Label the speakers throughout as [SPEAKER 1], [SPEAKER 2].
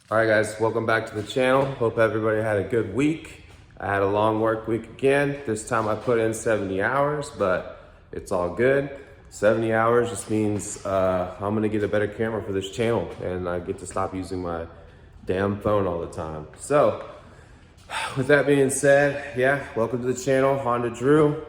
[SPEAKER 1] All right, guys, welcome back to the channel. Hope everybody had a good week. I had a long work week again. This time I put in 70 hours, but it's all good. 70 hours just means I'm gonna get a better camera for this channel and I get to stop using my damn phone all the time. So, with that being said, yeah, welcome to the channel, Honda Drew.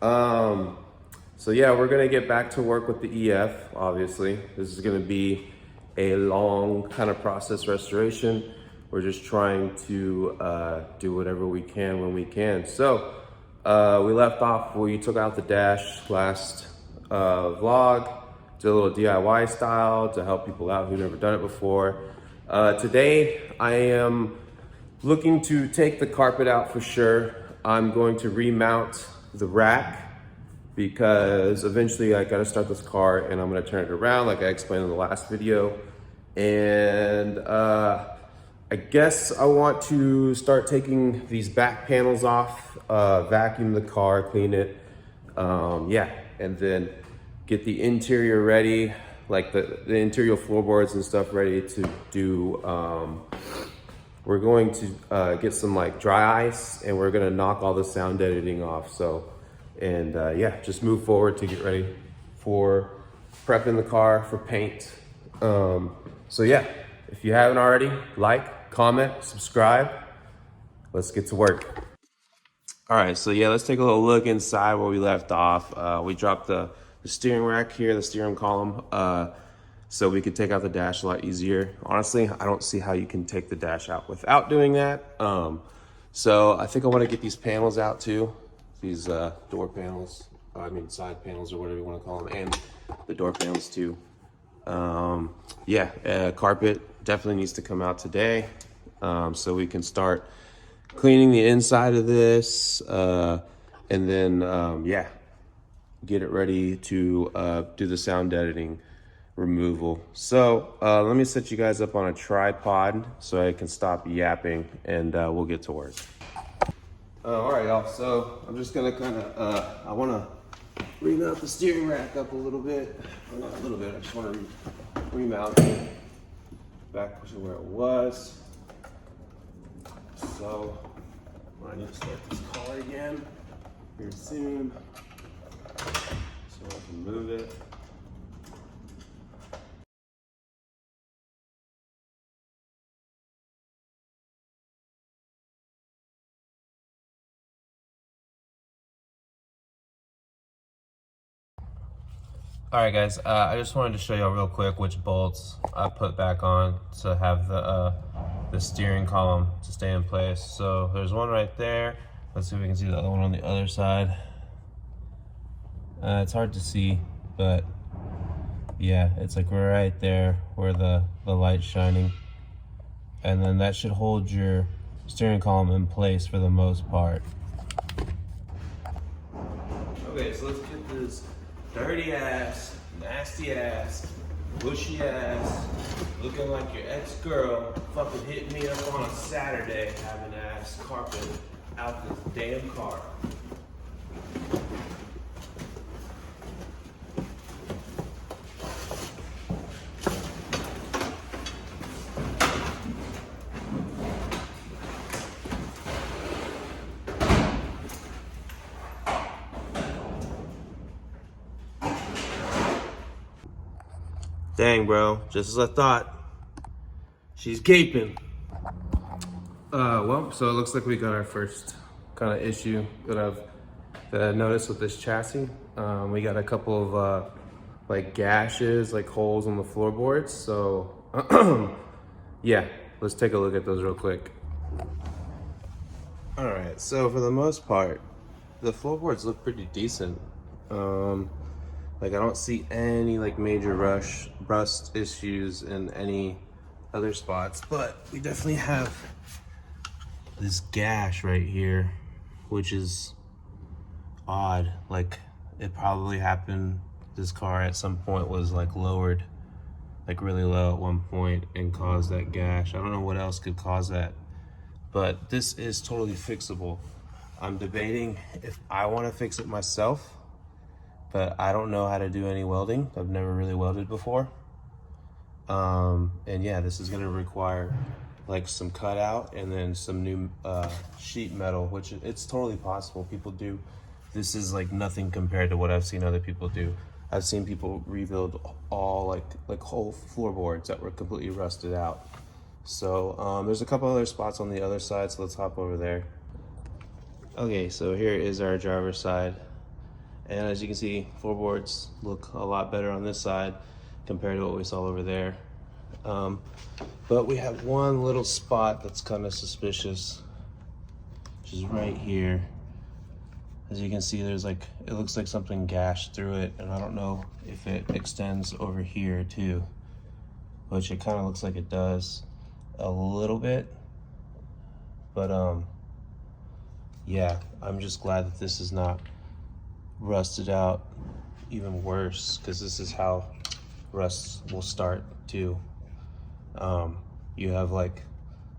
[SPEAKER 1] So yeah, we're gonna get back to work with the EF, obviously. This is gonna be a long kind of process restoration. We're just trying to do whatever we can when we can. So we left off where you took out the dash last vlog, did a little DIY style to help people out who've never done it before. Today I am looking to take the carpet out for sure. I'm going to remount the rack because eventually I gotta start this car and I'm gonna turn it around like I explained in the last video. And I guess I want to start taking these back panels off, vacuum the car, clean it, yeah, and then get the interior ready, like the interior floorboards and stuff ready to do. We're going to get some like dry ice and we're gonna knock all the sound deadening off. So, and yeah, just move forward to get ready for prepping the car for paint. So yeah, if you haven't already, like, comment, subscribe. Let's get to work. All right, so yeah, let's take a little look inside where we left off. We dropped the steering rack here, the steering column, so we could take out the dash a lot easier. Honestly, I don't see how you can take the dash out without doing that. So I think I want to get these panels out too. These door panels, I mean side panels or whatever you want to call them, and the door panels too. Yeah, carpet definitely needs to come out today, so we can start cleaning the inside of this, and then yeah, get it ready to do the sound deadening removal. So let me set you guys up on a tripod so I can stop yapping, and we'll get to work. All right, y'all. So I'm just gonna kind of I want to remount the steering rack up a little bit, or not a little bit. I just want to remount it back to where it was. So I need to start this car again here soon, so I can move it. All right, guys, I just wanted to show y'all real quick which bolts I put back on to have the steering column to stay in place. So there's one right there. Let's see if we can see the other one on the other side. It's hard to see, but yeah, it's like right there where the light's shining. And then that should hold your steering column in place for the most part. Okay, so let's get this dirty ass, nasty ass, bushy ass, looking like your ex-girl fucking hit me up on a Saturday having ass carpet out this damn car. Dang, bro, just as I thought, she's gaping. Well, so it looks like we got our first kind of issue that I noticed with this chassis. We got a couple of like gashes, like holes on the floorboards. So yeah, let's take a look at those real quick. All right, so for the most part, the floorboards look pretty decent. Like I don't see any like major rust issues in any other spots, but we definitely have this gash right here, which is odd. Like it probably happened, this car at some point was like lowered, like really low at one point and caused that gash. I don't know what else could cause that, but this is totally fixable. I'm debating if I want to fix it myself, but I don't know how to do any welding. I've never really welded before. And yeah, this is gonna require like some cutout and then some new sheet metal, which it's totally possible. People do. This is like nothing compared to what I've seen other people do. I've seen people rebuild all like whole floorboards that were completely rusted out. So there's a couple other spots on the other side, so let's hop over there. Okay, so here is our driver's side. And as you can see, floorboards look a lot better on this side compared to what we saw over there. But we have one little spot that's kind of suspicious, which is right here. As you can see, there's like, it looks like something gashed through it, and I don't know if it extends over here too, which it kind of looks like it does a little bit. But yeah, I'm just glad that this is not rusted out even worse, because this is how rust will start too. You have like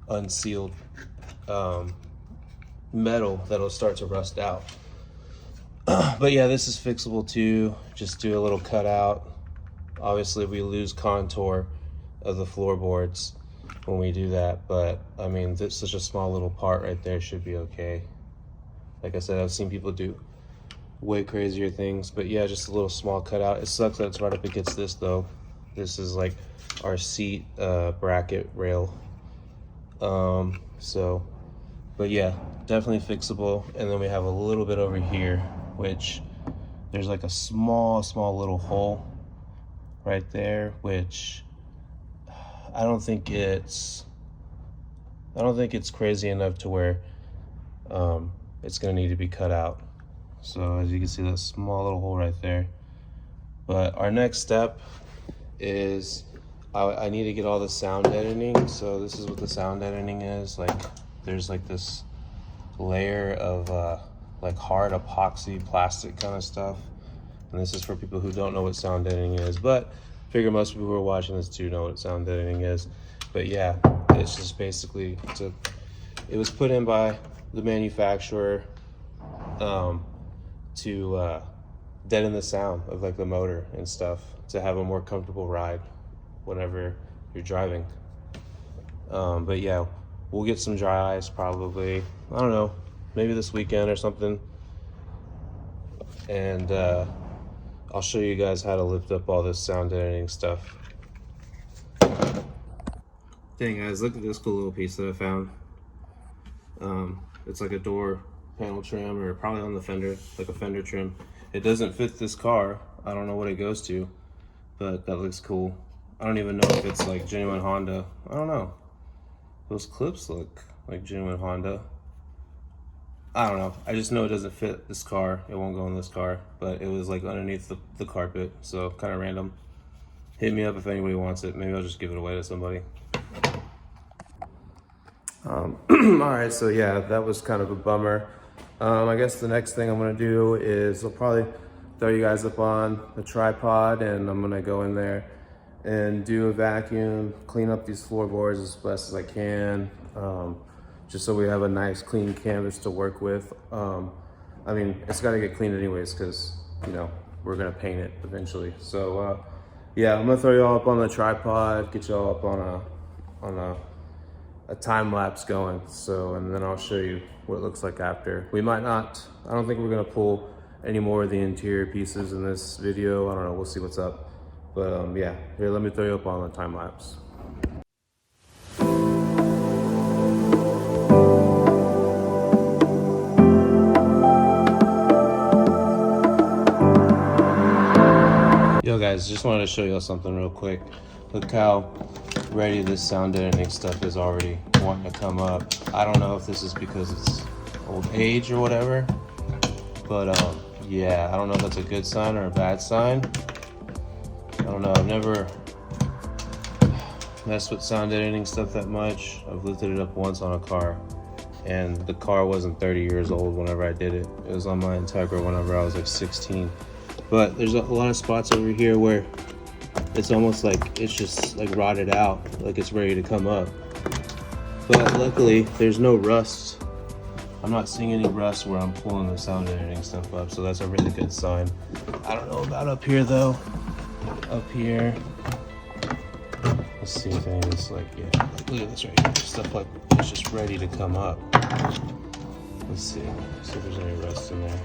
[SPEAKER 1] unsealed metal that'll start to rust out. But yeah, this is fixable too. Just do a little cutout. Obviously we lose contour of the floorboards when we do that, but I mean, this such a small little part right there should be okay. Like I said, I've seen people do way crazier things, but yeah, just a little small cutout. It sucks that it's right up against this though. This is like our seat bracket rail. But yeah, definitely fixable. And then we have a little bit over here, which there's like a small little hole right there, which I don't think it's crazy enough to where it's gonna need to be cut out. So as you can see, that small little hole right there. But our next step is I need to get all the sound deadening. So this is what the sound deadening is. Like there's like this layer of like hard epoxy plastic kind of stuff. And this is for people who don't know what sound deadening is, but I figure most people who are watching this do know what sound deadening is. But yeah, it's just basically, it was put in by the manufacturer to deaden the sound of like the motor and stuff, to have a more comfortable ride whenever you're driving. But yeah, we'll get some dry ice probably, I don't know, maybe this weekend or something. And I'll show you guys how to lift up all this sound deadening stuff. Dang guys, look at this cool little piece that I found. It's like a door panel trim, or probably on the fender, like a fender trim. It doesn't fit this car. I don't know what it goes to, but that looks cool. I don't even know if it's like genuine Honda. I don't know. Those clips look like genuine Honda. I don't know. I just know it doesn't fit this car. It won't go in this car, but it was like underneath the carpet, so kind of random. Hit me up if anybody wants it. Maybe I'll just give it away to somebody. All right, so yeah, that was kind of a bummer. I guess the next thing I'm gonna do is I'll probably throw you guys up on the tripod, and I'm gonna go in there and do a vacuum, clean up these floorboards as best as I can, just so we have a nice clean canvas to work with. I mean, it's gotta get cleaned anyways, because you know we're gonna paint it eventually. So yeah, I'm gonna throw you all up on the tripod, get you all up on a time lapse going. So, and then I'll show you what it looks like after. We might not, I don't think we're gonna pull any more of the interior pieces in this video. I don't know, we'll see what's up. But yeah, here, let me throw you up on the time lapse. Yo guys, just wanted to show you something real quick. Look how ready this sound deadening stuff is already wanting to come up. I don't know if this is because it's old age or whatever, but yeah, I don't know if that's a good sign or a bad sign. I don't know, I've never messed with sound deadening stuff that much. I've lifted it up once on a car, and the car wasn't 30 years old whenever I did it. It was on my Integra whenever I was like 16. But there's a lot of spots over here where it's almost like it's just like rotted out, like it's ready to come up. But luckily there's no rust. I'm not seeing any rust where I'm pulling the sound deadening stuff up, so that's a really good sign. I don't know about up here though. Up here, Let's see if any of this, like, yeah, like, look at this right here. Stuff like it's just ready to come up. Let's see if there's any rust in there.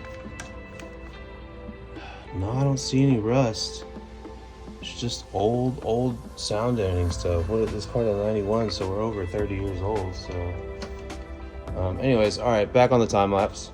[SPEAKER 1] No, I don't see any rust. It's just old sound deadening stuff. What is this car? 91, so we're over 30 years old. So, anyways, all right, back on the time lapse.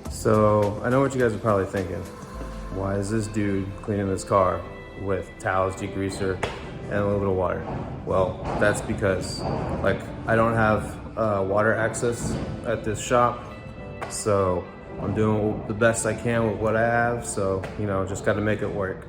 [SPEAKER 1] So I know what you guys are probably thinking. Why is this dude cleaning this car with towels, degreaser, and a little bit of water? Well, that's because like I don't have water access at this shop. So I'm doing the best I can with what I have. So, you know, just got to make it work.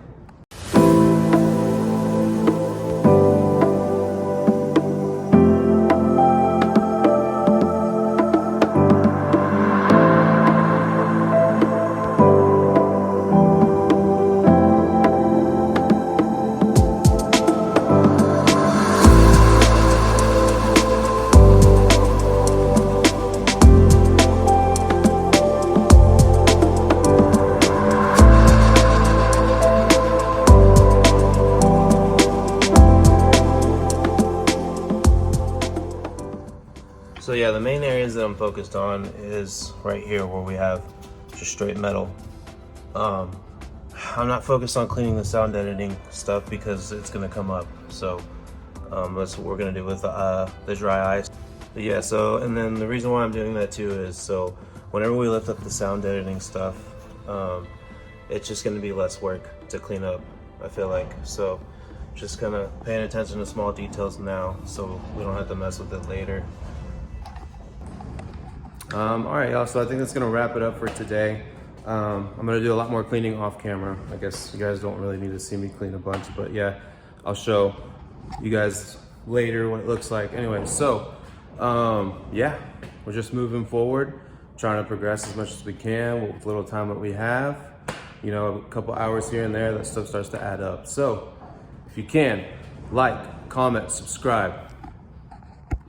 [SPEAKER 1] So yeah, the main areas that I'm focused on is right here where we have just straight metal. I'm not focused on cleaning the sound deadening stuff because it's gonna come up. So that's what we're gonna do with the dry ice. But yeah, so, and then the reason why I'm doing that too is so whenever we lift up the sound deadening stuff, it's just gonna be less work to clean up, I feel like. So just kind of paying attention to small details now so we don't have to mess with it later. All right, y'all, so I think that's gonna wrap it up for today. I'm gonna do a lot more cleaning off camera. I guess you guys don't really need to see me clean a bunch, but yeah, I'll show you guys later what it looks like. Anyway, so yeah, we're just moving forward, trying to progress as much as we can with little time that we have. You know, a couple hours here and there, that stuff starts to add up. So if you can, like, comment, subscribe.